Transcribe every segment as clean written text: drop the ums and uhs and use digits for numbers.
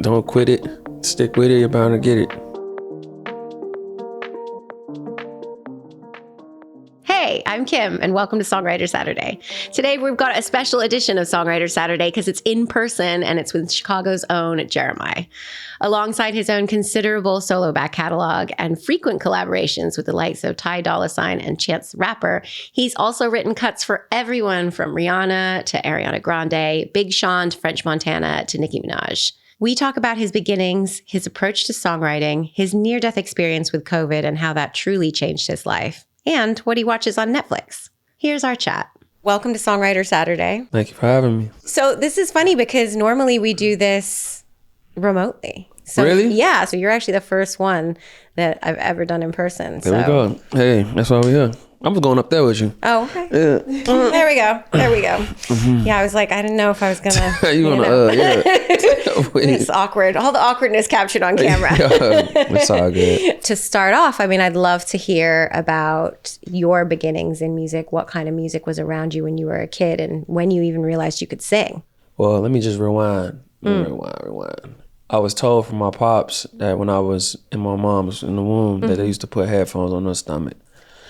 Don't quit it. Stick with it. You're bound to get it. Hey, I'm Kim, and welcome to Songwriter Saturday. Today, we've got a special edition of Songwriter Saturday because it's in person, and it's with Chicago's own Jeremih. Alongside his own considerable solo back catalog and frequent collaborations with the likes of Ty Dolla $ign and Chance the Rapper, he's also written cuts for everyone from Rihanna to Ariana Grande, Big Sean to French Montana to Nicki Minaj. We talk about his beginnings, his approach to songwriting, his near-death experience with COVID and how that truly changed his life, and what he watches on Netflix. Here's our chat. Welcome to Songwriter Saturday. Thank you for having me. So this is funny because normally we do this remotely. So, really? Yeah. So you're actually the first one that I've ever done in person. There we go. Hey, that's why we're here. I was going up there with you. Oh, okay. Yeah. There we go. Mm-hmm. Yeah, I was like, I didn't know if I was going to. Yeah. It's awkward. All the awkwardness captured on camera. It's all good. To start off, I mean, I'd love to hear about your beginnings in music. What kind of music was around you when you were a kid and when you even realized you could sing? Well, let me just rewind. Rewind. I was told from my pops that when I was in my mom's in the womb that they used to put headphones on her stomach.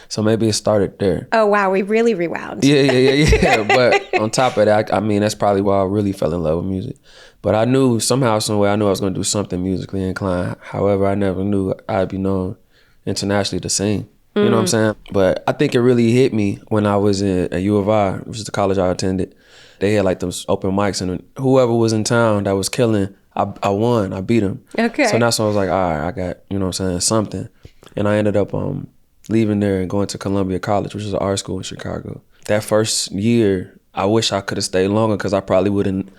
So maybe it started there. Oh, wow. We really rewound. Yeah. But on top of that, I mean, that's probably why I really fell in love with music. But I knew somehow, some way, I knew I was going to do something musically inclined. However, I never knew I'd be known internationally to sing. You know what I'm saying? But I think it really hit me when I was at U of I, which is the college I attended. They had like those open mics, and whoever was in town that was killing, I won. I beat them. Okay. So that's when I was like, all right, I got, you know what I'm saying, something. And I ended up leaving there and going to Columbia College, which is an art school in Chicago. That first year, I wish I could have stayed longer because I probably wouldn't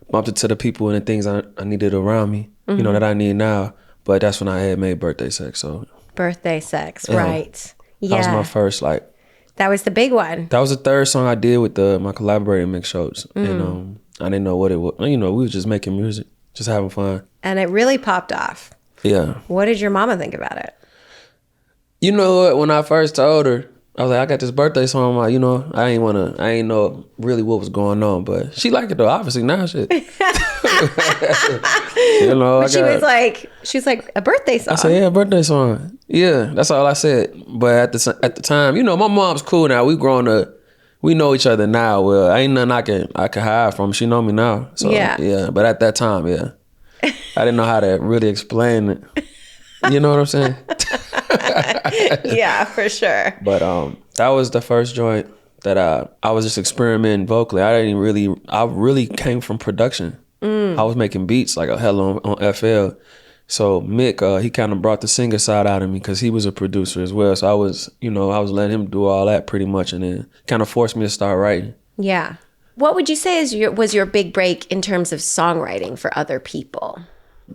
bumped into the people and the things I needed around me, you know, that I need now. But that's when I had made Birthday Sex. So Birthday Sex, right. Yeah. That was my first, that was the big one. That was the third song I did with my collaborating mix shows. And I didn't know what it was. You know, we were just making music, just having fun. And it really popped off. Yeah. What did your mama think about it? You know what? When I first told her, I was like, I got this birthday song. I ain't know really what was going on, but she liked it though. Obviously now, shit. You know, but she was like, a birthday song. I said, yeah, birthday song. Yeah, that's all I said. But at the time, you know, my mom's cool now. We grown up. We know each other now. Well, ain't nothing I can hide from. She know me now. So yeah. But at that time, yeah, I didn't know how to really explain it. You know what I'm saying? Yeah, for sure. But that was the first joint that I was just experimenting vocally. I really came from production. I was making beats like a hell on FL. So Mick, he kind of brought the singer side out of me because he was a producer as well. So I was letting him do all that pretty much, and then kind of forced me to start writing. Yeah. What would you say was your big break in terms of songwriting for other people?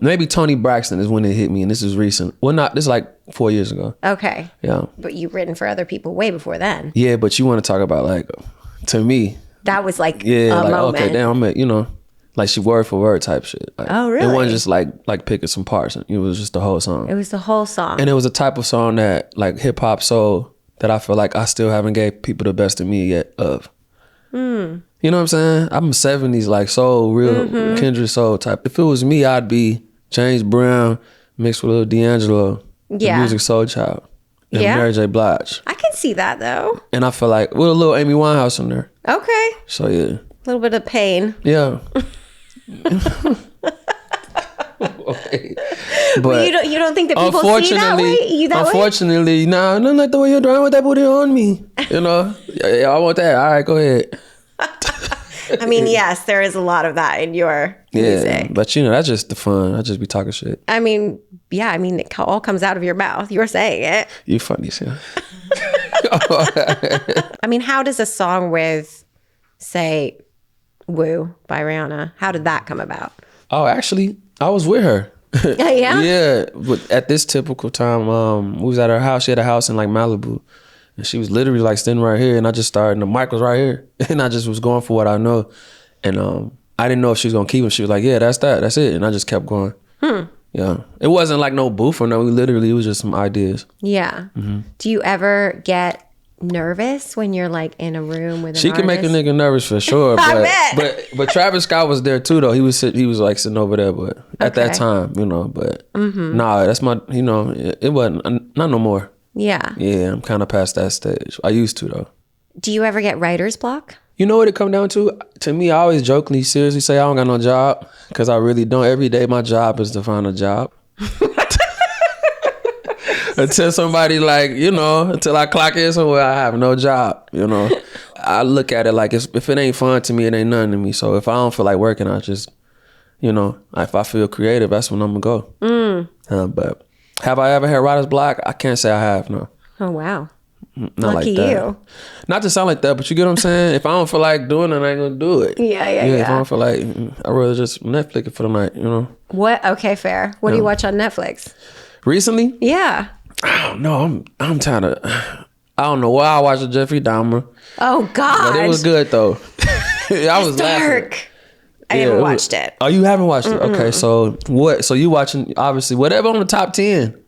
Maybe Tony Braxton is when it hit me, and this is recent. Well, this is like 4 years ago. Okay. Yeah. But you've written for other people way before then. Yeah, but you want to talk about to me. That was a moment. Okay, damn, she word for word type shit. Oh, really? It wasn't just like picking some parts. It was just the whole song. It was the whole song. And it was a type of song that hip hop soul that I feel like I still haven't gave people the best of me yet of. You know what I'm saying? I'm 70s soul, real Kendrick soul type. If it was me, I'd be James Brown mixed with a little D'Angelo, the music soul child, and Mary J. Blige. I can see that though. And I feel like with a little Amy Winehouse in there. Okay. So yeah. A little bit of pain. Yeah. But you don't think that people see that way? Unfortunately, nah, not like the way you're drawing with that booty on me. You know, yeah, I want that. All right, go ahead. I mean, yes, there is a lot of that in your music. But that's just the fun. I just be talking shit. I mean, yeah, it all comes out of your mouth. You're saying it. You funny, shit. I mean, how does a song with, say, Woo by Rihanna, how did that come about? Oh, actually, I was with her. Yeah? Yeah. But at this typical time, we was at her house. She had a house in Malibu. And she was literally standing right here, and I just started, and the mic was right here. And I just was going for what I know. And I didn't know if she was going to keep it. She was like, yeah, that's it. And I just kept going. Yeah. It wasn't no booth or no, it was just some ideas. Yeah. Mm-hmm. Do you ever get nervous when you're like in a room with an She can make a artist? nigga nervous for sure. I But Travis Scott was there too though. He was like sitting over there, but at that Okay. time, but nah, that's my it wasn't not no more. Yeah. Yeah, I'm kind of past that stage. I used to though. Do you ever get writer's block? You know what it come down to? To me, I always jokingly, seriously say I don't got no job because I really don't. Every day, my job is to find a job. Until somebody until I clock in somewhere, I have no job. I look at it like if it ain't fun to me, it ain't nothing to me. So if I don't feel like working, I just, if I feel creative, that's when I'm gonna go. But have I ever had writer's block? I can't say I have. No. Oh, wow. Not Lucky like that. you. Not to sound like that, but you get what I'm saying? If I don't feel like doing it, I ain't gonna do it. Yeah. If I don't feel like, I'd rather just Netflix it for the night, What? Okay, fair. What do you watch on Netflix? Recently? Yeah. I don't know. I'm tired of, I don't know why I watched Jeffrey Dahmer. Oh, God. But it was good though. I was Dark. laughing. I haven't watched it. Oh, you haven't watched it? Okay, so what? So you watching, obviously, whatever on the top 10.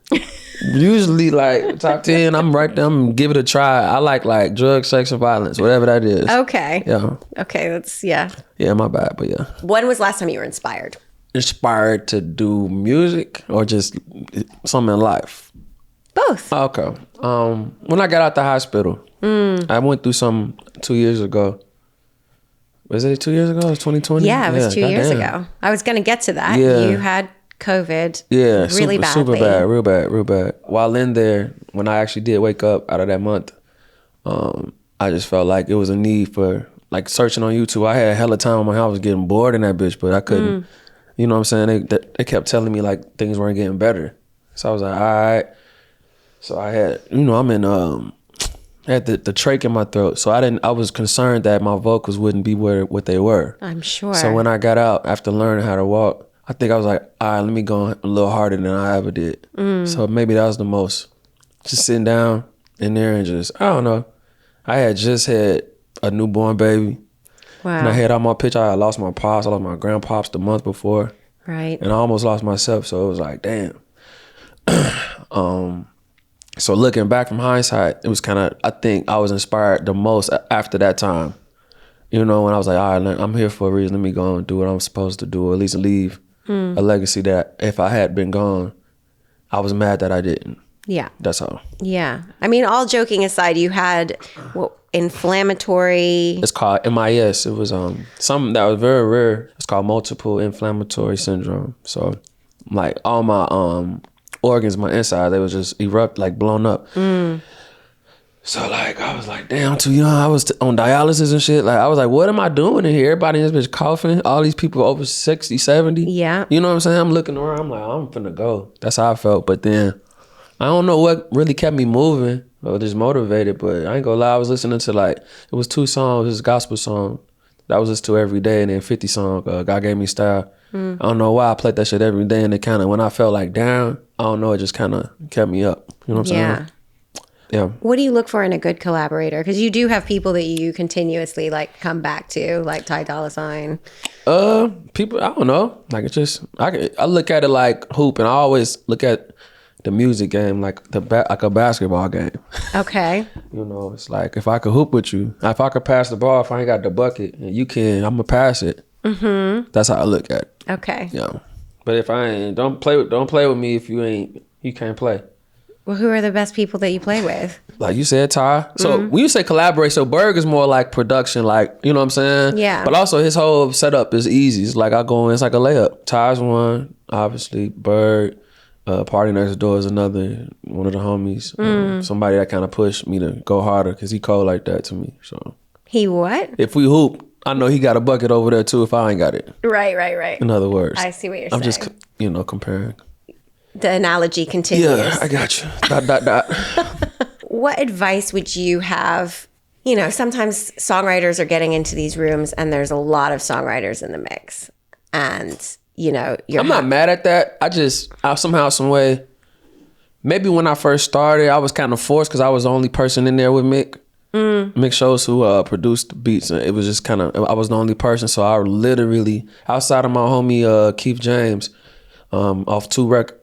Usually like top 10, I'm right there. I'm gonna give it a try. I like drugs, sex, and violence, whatever that is. Okay. Yeah. Okay, that's, yeah. Yeah, my bad, but yeah. When was last time you were inspired? Inspired to do music or just something in life? Both. Okay. When I got out the hospital, I went through some 2 years ago. Was it 2 years ago? It was 2020? Yeah, it was 2 years goddamn. ago. I was going to get to that. Yeah. You had COVID. Yeah, really super badly. bad, real bad. While in there, when I actually did wake up out of that month, I just felt like it was a need for searching on YouTube. I had hella time when I was getting bored in that bitch, but I couldn't. You know what I'm saying? They kept telling me things weren't getting better, so I was like, all right. So I had, I'm in, I had the trach in my throat, so I was concerned that my vocals wouldn't be what they were. I'm sure. So when I got out after learning how to walk, I think I was like, all right, let me go a little harder than I ever did. So maybe that was the most. Just sitting down in there and just, I don't know. I had just had a newborn baby. Wow. And I had all my pictures. I lost my pops. I lost my grandpops the month before. Right. And I almost lost myself. So it was like, damn. So looking back from hindsight, it was kind of, I think I was inspired the most after that time. When I was like, all right, I'm here for a reason. Let me go and do what I'm supposed to do, or at least leave a legacy that if I had been gone, I was mad that I didn't. Yeah. That's all. Yeah. I mean, all joking aside, you had inflammatory. It's called MIS. It was something that was very rare. It's called multiple inflammatory syndrome. So all my organs, my insides, they was just erupt, blown up. So I was like, damn, I'm too young. I was on dialysis and shit. I was like, what am I doing in here? Everybody in this bitch coughing. All these people over 60, 70. Yeah. You know what I'm saying? I'm looking around. I'm like, I'm finna go. That's how I felt. But then I don't know what really kept me moving or just motivated. But I ain't gonna lie. I was listening to it was 2 songs. This gospel song that I was listening to every day. And then 50 song, God Gave Me Style. I don't know why I played that shit every day. And it kind of, when I felt down, I don't know, it just kind of kept me up. You know what I'm saying? Yeah. What do you look for in a good collaborator? Because you do have people that you continuously come back to, like Ty Dolla $ign. People, I don't know. It's just I look at it like hoop, and I always look at the music game like a basketball game. Okay. It's like if I could hoop with you, if I could pass the ball, if I ain't got the bucket, and you can, I'm gonna pass it. That's how I look at it. Okay. Yeah. But if I ain't, don't play with me if you can't play. Well, who are the best people that you play with? Like you said, Ty. So when you say collaborate, so Berg is more like production, you know what I'm saying? Yeah. But also his whole setup is easy. It's I go in, it's like a layup. Ty's one, obviously. Berg, Party Next Door is another, one of the homies. Somebody that kind of pushed me to go harder because he cold like that to me. So He what? if we hoop, I know he got a bucket over there too if I ain't got it. Right. In other words. I see what you're I'm saying. just, comparing. The analogy continues. Yeah, I got you. ... What advice would you have? Sometimes songwriters are getting into these rooms and there's a lot of songwriters in the mix. And, I'm not mad at that. I somehow, some way, maybe when I first started, I was kind of forced because I was the only person in there with Mick. Mick Shows, who produced the beats. And it was just kind of, I was the only person. So I literally, outside of my homie Keith James, off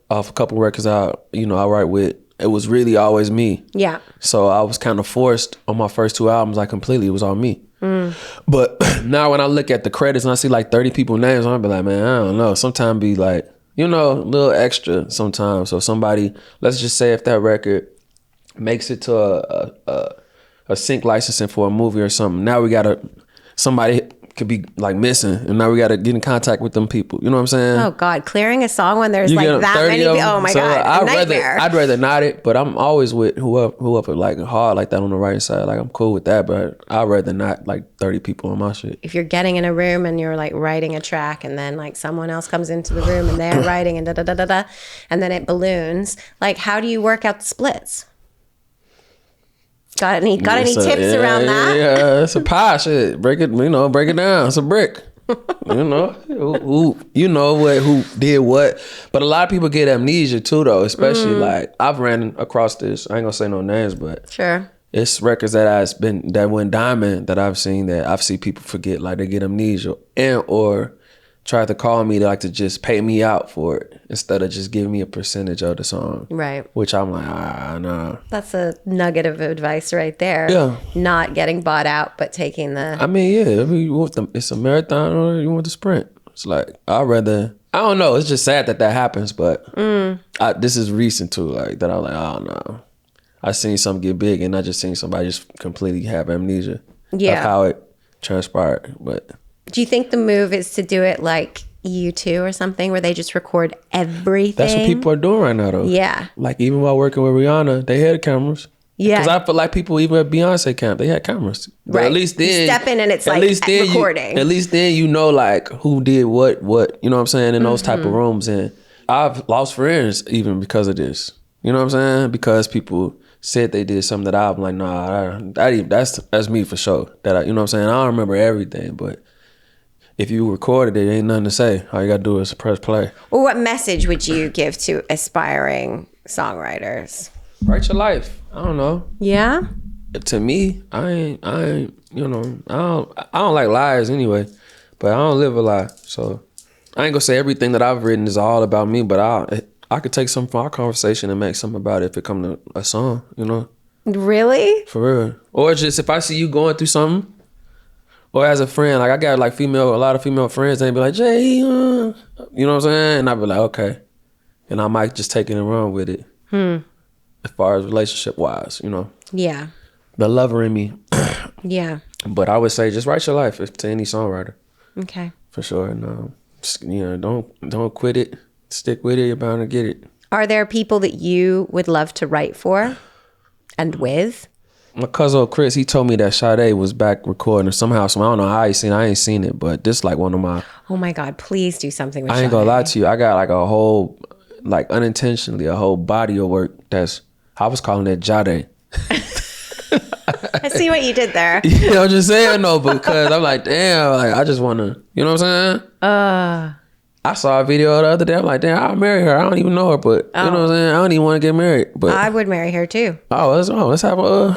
a couple records I write with it was really always me. Yeah. So I was kind of forced on my first 2 albums, like completely, it was all me. But now when I look at the credits and I see like 30 people's names, I'll be like, man, I don't know. Sometimes be like, you know, a little extra sometimes. So somebody, let's just say if that record makes it to a sync licensing for a movie or something, now we gotta, somebody could be like missing, and now we gotta get in contact with them people. You know what I'm saying? Oh God, clearing a song when there's You like get that 30 many of people. them. Oh my So God, a nightmare. I'd rather not it, but I'm always with whoever like hard like that on the writing side. Like I'm cool with that, but I'd rather not like 30 people on my shit. If you're getting in a room and you're like writing a track, and then like someone else comes into the room and they're writing and da da da da da, and then it balloons. Like, how do you work out the splits? Got any tips around that? Yeah, it's a pie shit. Break it down. It's a brick. You know, who did what. But a lot of people get amnesia too, though. Especially like I've ran across this. I ain't gonna say no names, but Sure. It's records that went diamond that I've seen people forget. Like they get amnesia or try to call me to just pay me out for it instead of just giving me a percentage of the song. Right. Which I'm like, nah. That's a nugget of advice right there. Yeah. Not getting bought out, but taking the... I mean, yeah. It's a marathon or you want the sprint. It's like, I don't know. It's just sad that happens, but this is recent too. Like that I was like, oh no. I seen something get big and I just seen somebody just completely have amnesia. Yeah. Of how it transpired, but... Do you think the move is to do it like U2 or something where they just record everything? That's what people are doing right now, though. Yeah. Like, even while working with Rihanna, they had cameras. Yeah. Because I feel like people, even at Beyonce camp, they had cameras. But right. at least then... You step in and it's like recording. At least then you know, like, who did what, you know what I'm saying, in those type of rooms. And I've lost friends even because of this. You know what I'm saying? Because people said they did something that I'm like, nah, that's me for sure. You know what I'm saying? I don't remember everything, but... If you recorded it, ain't nothing to say. All you gotta do is press play. Well, what message would you give to aspiring songwriters? Write your life. I don't know. Yeah? To me, I ain't, you know, I don't like lies anyway, but I don't live a lie. So I ain't gonna say everything that I've written is all about me, but I could take something from our conversation and make something about it if it come to a song, you know? Really? For real. Or just if I see you going through something, or as a friend, like I got like a lot of female friends, they be like, Jay, you know what I'm saying? And I be like, okay. And I might just take it and run with it. As far as relationship wise, you know. Yeah. The lover in me. Yeah. But I would say just write your life to any songwriter. Okay. For sure. And just, don't quit it. Stick with it, you're bound to get it. Are there people that you would love to write for and with? My cousin Chris, he told me that Sade was back recording or somehow. So I don't know how he seen it. I ain't seen it, but this like one of my... Oh my God, please do something with I ain't gonna lie to you. I got like a whole, like unintentionally, a whole body of work I was calling it Jade. I see what you did there. You know, I'm just saying no, because I'm like, damn, like I just want to, you know what I'm saying? I saw a video the other day. I'm like, damn, I'll marry her. I don't even know her, but you know what I'm saying? I don't even want to get married. But I would marry her too. Let's have a...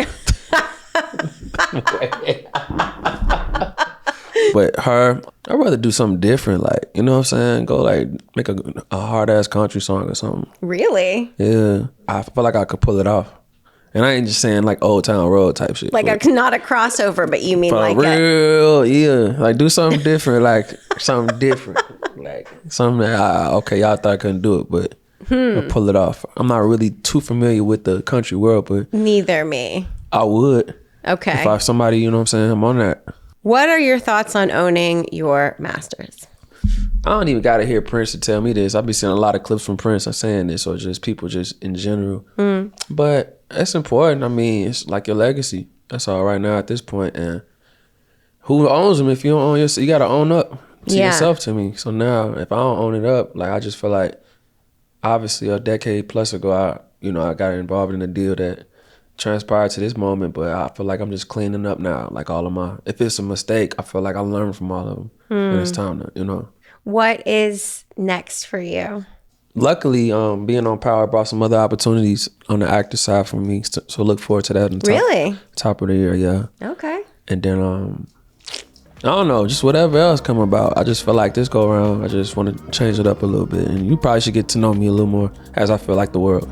But her, I'd rather do something different, like, you know what I'm saying? Go like make a hard ass country song or something. Really? Yeah. I feel like I could pull it off. And I ain't just saying like Old Town Road type shit. Like not a crossover, but you mean like real, yeah. Like do something different, like something different. Like something that okay, y'all thought I couldn't do it, but I'll pull it off. I'm not really too familiar with the country world, but neither me. I would. Okay. If somebody, you know what I'm saying, I'm on that. What are your thoughts on owning your masters? I don't even gotta hear Prince to tell me this. I've been seeing a lot of clips from Prince I'm saying this, or just people just in general. But it's important. I mean, it's like your legacy. That's all right now at this point. And who owns them? If you don't own yourself, you gotta own up to yourself to me. So now, if I don't own it up, like I just feel like, obviously a decade plus ago, I got involved in a deal that transpired to this moment, but I feel like I'm just cleaning up now. Like if it's a mistake, I feel like I learned from all of them. And it's time to, you know. What is next for you? Luckily, being on Power brought some other opportunities on the actor side for me. So look forward to that. Top of the year, yeah. Okay. And then, I don't know, just whatever else come about. I just feel like this go around, I just want to change it up a little bit. And you probably should get to know me a little more as I feel like the world.